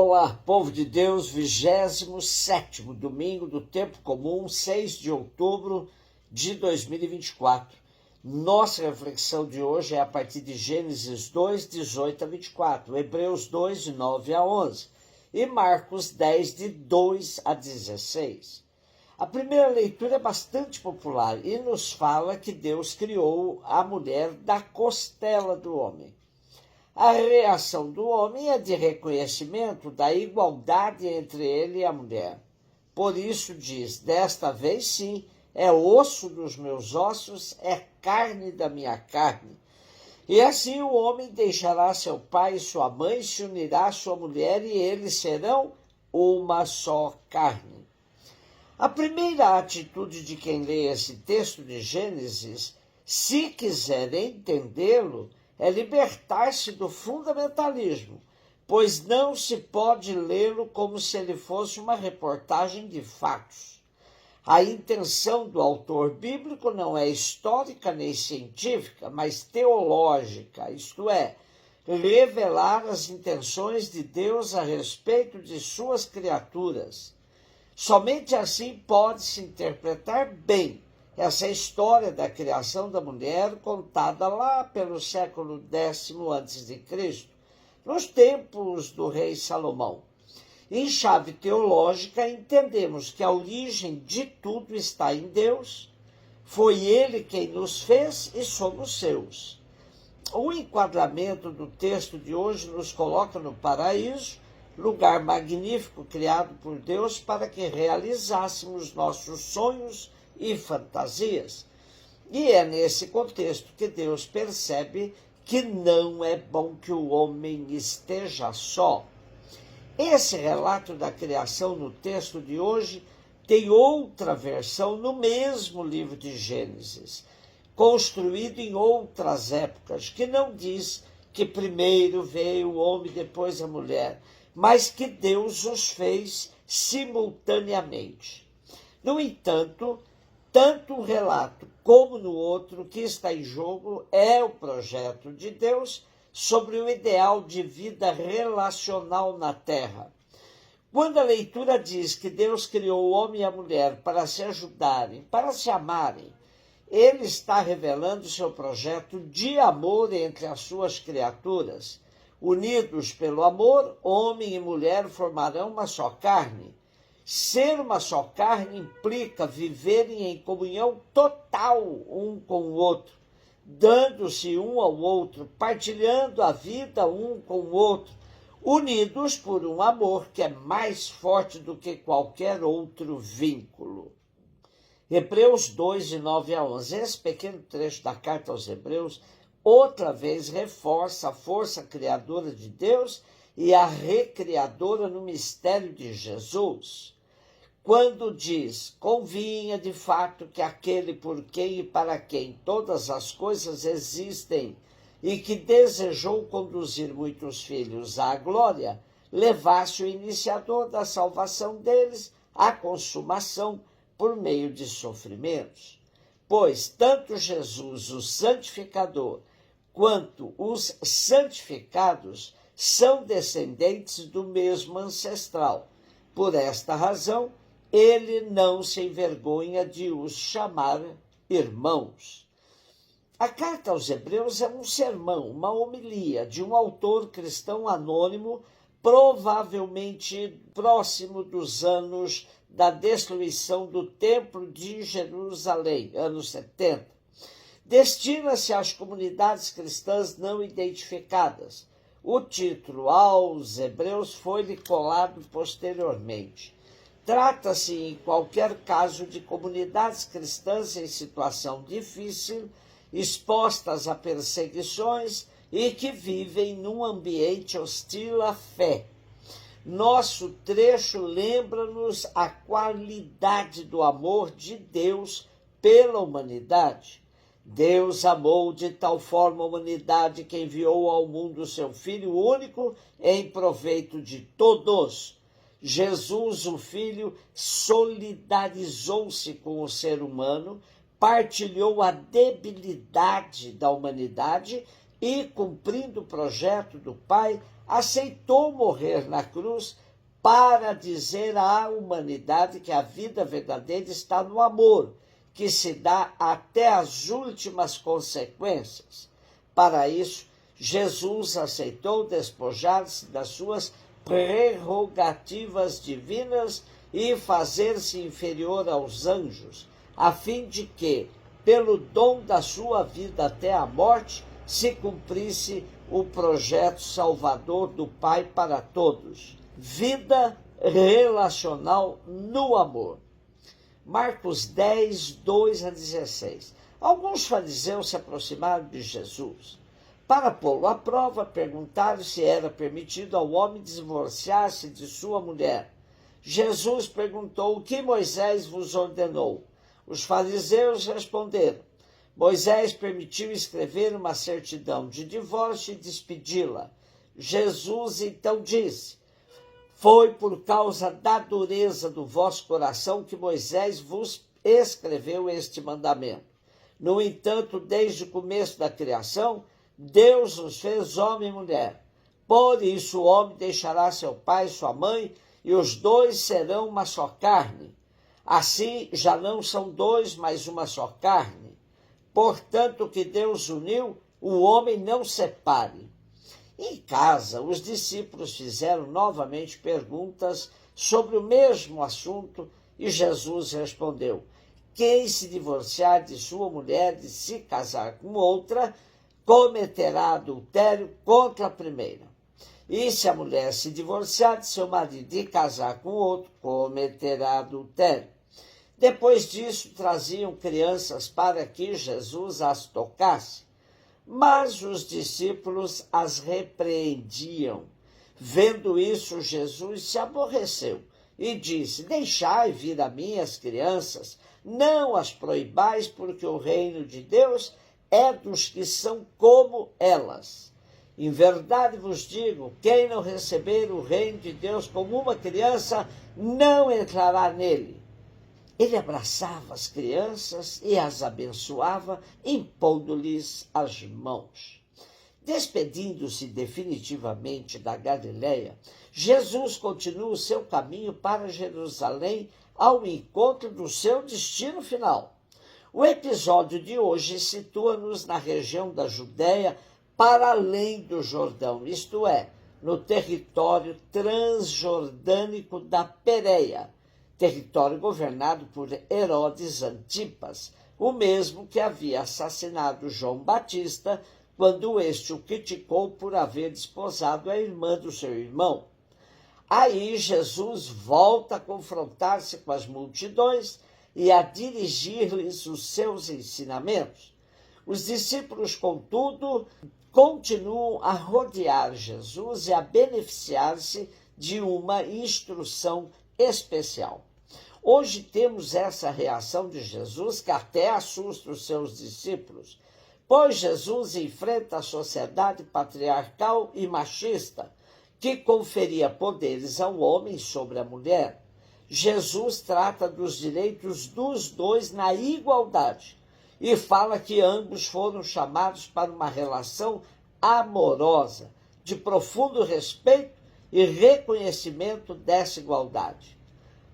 Olá, povo de Deus, 27º domingo do tempo comum, 6 de outubro de 2024. Nossa reflexão de hoje é a partir de Gênesis 2, 18 a 24, Hebreus 2, de 9 a 11 e Marcos 10, de 2 a 16. A primeira leitura é bastante popular e nos fala que Deus criou a mulher da costela do homem. A reação do homem é de reconhecimento da igualdade entre ele e a mulher. Por isso diz, desta vez sim, é osso dos meus ossos, é carne da minha carne. E assim o homem deixará seu pai e sua mãe, se unirá à sua mulher e eles serão uma só carne. A primeira atitude de quem lê esse texto de Gênesis, se quiser entendê-lo, é libertar-se do fundamentalismo, pois não se pode lê-lo como se ele fosse uma reportagem de fatos. A intenção do autor bíblico não é histórica nem científica, mas teológica, isto é, revelar as intenções de Deus a respeito de suas criaturas. Somente assim pode-se interpretar bem essa história da criação da mulher contada lá pelo século X a.C., nos tempos do rei Salomão. Em chave teológica, entendemos que a origem de tudo está em Deus, foi Ele quem nos fez e somos seus. O enquadramento do texto de hoje nos coloca no paraíso, lugar magnífico criado por Deus para que realizássemos nossos sonhos e fantasias. E é nesse contexto que Deus percebe que não é bom que o homem esteja só. Esse relato da criação no texto de hoje tem outra versão no mesmo livro de Gênesis, construído em outras épocas, que não diz que primeiro veio o homem, depois a mulher, mas que Deus os fez simultaneamente. No entanto, tanto um relato como no outro, que está em jogo é o projeto de Deus sobre o ideal de vida relacional na Terra. Quando a leitura diz que Deus criou o homem e a mulher para se ajudarem, para se amarem, ele está revelando seu projeto de amor entre as suas criaturas. Unidos pelo amor, homem e mulher formarão uma só carne. Ser uma só carne implica viverem em comunhão total um com o outro, dando-se um ao outro, partilhando a vida um com o outro, unidos por um amor que é mais forte do que qualquer outro vínculo. Hebreus 2, de 9 a 11. Esse pequeno trecho da carta aos Hebreus outra vez reforça a força criadora de Deus e a recriadora no mistério de Jesus. Quando diz, convinha de fato que aquele por quem e para quem todas as coisas existem e que desejou conduzir muitos filhos à glória, levasse o iniciador da salvação deles à consumação por meio de sofrimentos. Pois tanto Jesus, o santificador, quanto os santificados são descendentes do mesmo ancestral. Por esta razão, ele não se envergonha de os chamar irmãos. A carta aos Hebreus é um sermão, uma homilia de um autor cristão anônimo, provavelmente próximo dos anos da destruição do Templo de Jerusalém, anos 70. Destina-se às comunidades cristãs não identificadas. O título aos Hebreus foi-lhe colado posteriormente. Trata-se, em qualquer caso, de comunidades cristãs em situação difícil, expostas a perseguições e que vivem num ambiente hostil à fé. Nosso trecho lembra-nos a qualidade do amor de Deus pela humanidade. Deus amou de tal forma a humanidade que enviou ao mundo seu Filho único em proveito de todos. Jesus, o Filho, solidarizou-se com o ser humano, partilhou a debilidade da humanidade e, cumprindo o projeto do Pai, aceitou morrer na cruz para dizer à humanidade que a vida verdadeira está no amor, que se dá até as últimas consequências. Para isso, Jesus aceitou despojar-se das suas prerrogativas divinas e fazer-se inferior aos anjos, a fim de que, pelo dom da sua vida até a morte, se cumprisse o projeto salvador do Pai para todos. Vida relacional no amor. Marcos 10, 2 a 16. Alguns fariseus se aproximaram de Jesus. Para pô-lo à prova, perguntaram se era permitido ao homem divorciar-se de sua mulher. Jesus perguntou: o que Moisés vos ordenou? Os fariseus responderam: Moisés permitiu escrever uma certidão de divórcio e despedi-la. Jesus então disse: foi por causa da dureza do vosso coração que Moisés vos escreveu este mandamento. No entanto, desde o começo da criação, Deus os fez homem e mulher. Por isso o homem deixará seu pai e sua mãe, e os dois serão uma só carne. Assim já não são dois, mas uma só carne. Portanto, o que Deus uniu, o homem não separe. Em casa, os discípulos fizeram novamente perguntas sobre o mesmo assunto e Jesus respondeu: quem se divorciar de sua mulher e se casar com outra, cometerá adultério contra a primeira. E se a mulher se divorciar de seu marido e casar com outro, cometerá adultério. Depois disso, traziam crianças para que Jesus as tocasse. Mas os discípulos as repreendiam. Vendo isso, Jesus se aborreceu e disse: deixai vir a mim as crianças, não as proibais, porque o reino de Deus é dos que são como elas. Em verdade vos digo, quem não receber o reino de Deus como uma criança, não entrará nele. Ele abraçava as crianças e as abençoava, impondo-lhes as mãos. Despedindo-se definitivamente da Galileia, Jesus continua o seu caminho para Jerusalém ao encontro do seu destino final. O episódio de hoje situa-nos na região da Judéia para além do Jordão, isto é, no território transjordânico da Pérea, território governado por Herodes Antipas, o mesmo que havia assassinado João Batista quando este o criticou por haver desposado a irmã do seu irmão. Aí Jesus volta a confrontar-se com as multidões e a dirigir-lhes os seus ensinamentos. Os discípulos, contudo, continuam a rodear Jesus e a beneficiar-se de uma instrução especial. Hoje temos essa reação de Jesus que até assusta os seus discípulos, pois Jesus enfrenta a sociedade patriarcal e machista, que conferia poderes ao homem sobre a mulher. Jesus trata dos direitos dos dois na igualdade e fala que ambos foram chamados para uma relação amorosa, de profundo respeito e reconhecimento dessa igualdade.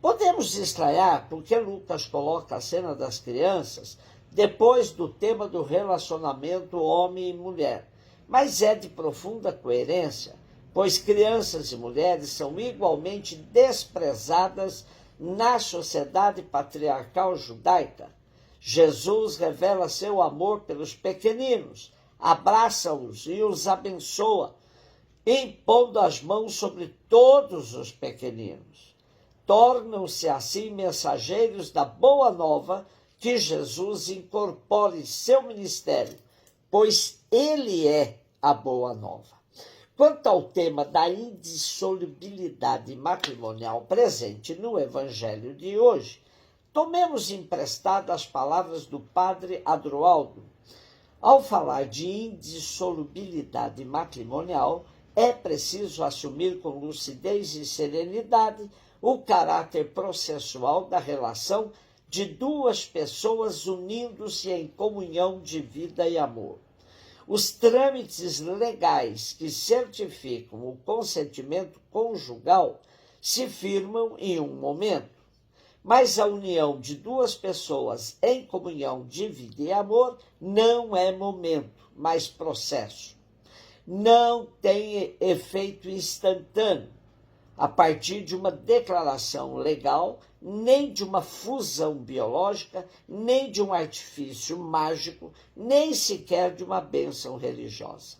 Podemos estranhar porque Lucas coloca a cena das crianças depois do tema do relacionamento homem e mulher, mas é de profunda coerência, pois crianças e mulheres são igualmente desprezadas na sociedade patriarcal judaica. Jesus revela seu amor pelos pequeninos, abraça-os e os abençoa, impondo as mãos sobre todos os pequeninos. Tornam-se assim mensageiros da boa nova que Jesus incorpora em seu ministério, pois ele é a boa nova. Quanto ao tema da indissolubilidade matrimonial presente no Evangelho de hoje, tomemos emprestadas as palavras do padre Adroaldo. Ao falar de indissolubilidade matrimonial, é preciso assumir com lucidez e serenidade o caráter processual da relação de duas pessoas unindo-se em comunhão de vida e amor. Os trâmites legais que certificam o consentimento conjugal se firmam em um momento, mas a união de duas pessoas em comunhão de vida e amor não é momento, mas processo. Não tem efeito instantâneo, a partir de uma declaração legal, nem de uma fusão biológica, nem de um artifício mágico, nem sequer de uma bênção religiosa.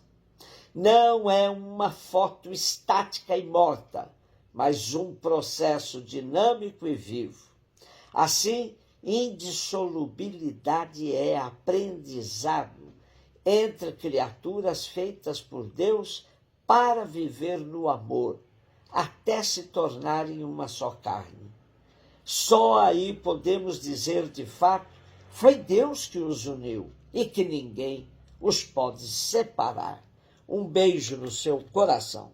Não é uma foto estática e morta, mas um processo dinâmico e vivo. Assim, indissolubilidade é aprendizado entre criaturas feitas por Deus para viver no amor, até se tornarem uma só carne. Só aí podemos dizer de fato, foi Deus que os uniu e que ninguém os pode separar. Um beijo no seu coração.